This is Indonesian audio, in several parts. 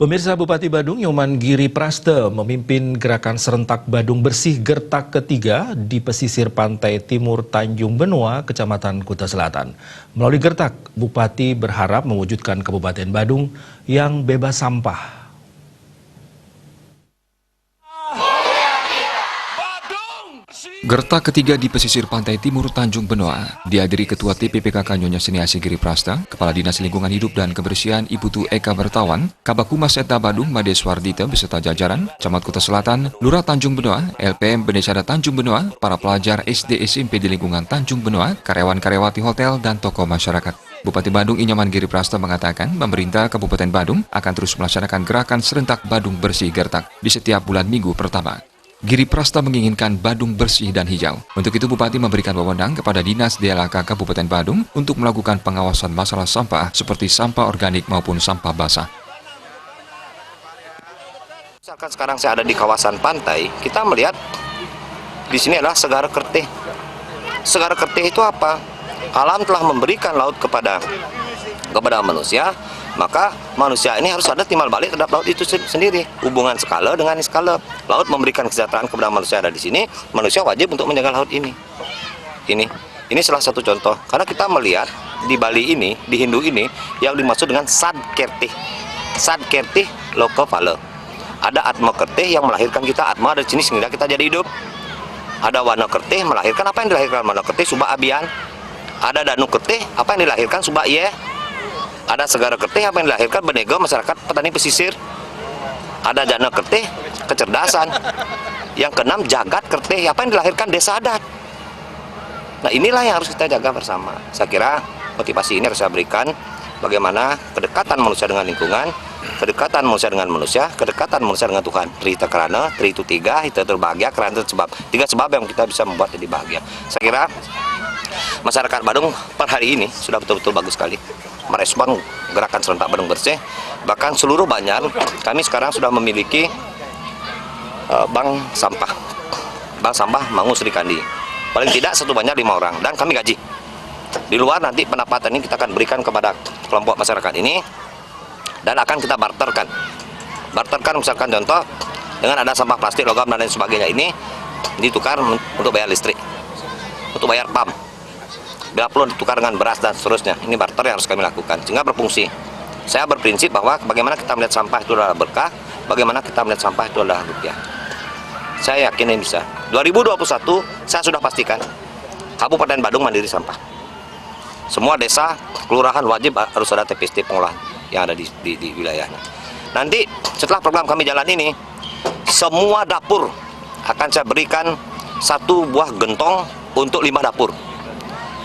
Pemirsa, Bupati Badung Nyoman Giri Praste memimpin gerakan serentak Badung Bersih Gertak ketiga di pesisir pantai timur Tanjung Benoa, Kecamatan Kuta Selatan. Melalui Gertak, Bupati berharap mewujudkan Kabupaten Badung yang bebas sampah. Gertak ketiga di pesisir pantai timur Tanjung Benoa dihadiri Ketua TPPKK Nyonya Seniasi Giri Praste, Kepala Dinas Lingkungan Hidup dan Kebersihan Ibu Tu Eka Bertawan, Kabakumas Eta Badung Made Swardita beserta jajaran, Camat Kuta Selatan, Lurah Tanjung Benoa, LPM Benesada Tanjung Benoa, para pelajar SD SMP di lingkungan Tanjung Benoa, karyawan-karyawati hotel, dan tokoh masyarakat. Bupati Badung Nyoman Giri Praste mengatakan pemerintah Kabupaten Badung akan terus melaksanakan gerakan serentak Badung Bersih Gertak di setiap bulan minggu pertama. Giri Praste menginginkan Badung bersih dan hijau. Untuk itu Bupati memberikan wewenang kepada Dinas DLHK Kabupaten Badung untuk melakukan pengawasan masalah sampah seperti sampah organik maupun sampah basah. Misalkan sekarang saya ada di kawasan pantai, kita melihat di sini adalah Segara Kertih. Segara Kertih itu apa? Alam telah memberikan laut kepada manusia, maka manusia ini harus ada timbal balik terhadap laut itu sendiri. Hubungan skala dengan skala. Laut memberikan kesejahteraan kepada manusia ada di sini, manusia wajib untuk menjaga laut ini. Ini salah satu contoh. Karena kita melihat di Bali ini, di Hindu ini, yang dimaksud dengan Sad Kertih. Sad Kertih Loko Pale. Ada Atma Kertih yang melahirkan kita, Atma ada di sini sehingga kita jadi hidup. Ada Wana Kertih melahirkan apa yang dilahirkan Wana Kertih? Subak Abian. Ada Danu Kertih, apa yang dilahirkan? Subak Ye. Ada Segara Kertih, apa yang dilahirkan? Benega, masyarakat petani pesisir. Ada Jana Kertih, kecerdasan. Yang keenam, Jagat Kertih, apa yang dilahirkan? Desa adat. Nah, inilah yang harus kita jaga bersama. Saya kira motivasi ini harus saya berikan bagaimana kedekatan manusia dengan lingkungan, kedekatan manusia dengan manusia, kedekatan manusia dengan Tuhan. Tri Tekerana, Tri itu tiga, itu terbahagia, karena itu sebab. Tiga sebab yang kita bisa membuat jadi bahagia. Saya kira masyarakat Badung per hari ini sudah betul-betul bagus sekali merespon gerakan serentak Badung Bersih. Bahkan seluruh Banjar, kami sekarang sudah memiliki bank sampah. Bank sampah Mangu Sri Kandi. Paling tidak satu Banjar 5 orang, dan kami gaji. Di luar nanti pendapatan ini kita akan berikan kepada kelompok masyarakat ini, dan akan kita barterkan. Barterkan misalkan contoh, dengan ada sampah plastik, logam, dan lain sebagainya ini, ditukar untuk bayar listrik, untuk bayar PAM. Bila perlu ditukar dengan beras dan seterusnya. Ini barter yang harus kami lakukan sehingga berfungsi. Saya berprinsip bahwa bagaimana kita melihat sampah itu adalah berkah, bagaimana kita melihat sampah itu adalah rupiah. Saya yakin ini bisa. 2021 saya sudah pastikan Kabupaten Badung mandiri sampah. Semua desa, kelurahan wajib harus ada TPST pengolahan yang ada di wilayahnya. Nanti setelah program kami jalan ini, semua dapur akan saya berikan 1 buah gentong untuk 5 dapur.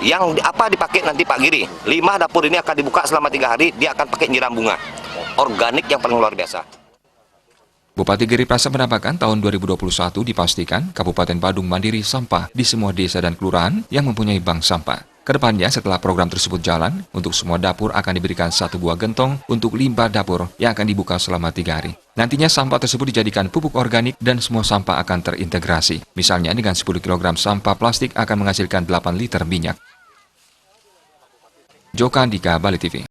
Yang apa dipakai nanti Pak Giri? 5 dapur ini akan dibuka selama 3 hari, dia akan pakai nyiram bunga organik yang paling luar biasa. Bupati Giri Praste menambahkan tahun 2021 dipastikan Kabupaten Badung mandiri sampah di semua desa dan kelurahan yang mempunyai bank sampah. Kedepannya setelah program tersebut jalan, untuk semua dapur akan diberikan 1 buah gentong untuk limbah dapur yang akan dibuka selama 3 hari. Nantinya sampah tersebut dijadikan pupuk organik dan semua sampah akan terintegrasi. Misalnya dengan 10 kg sampah plastik akan menghasilkan 8 liter minyak. Joko Andika, Bali TV.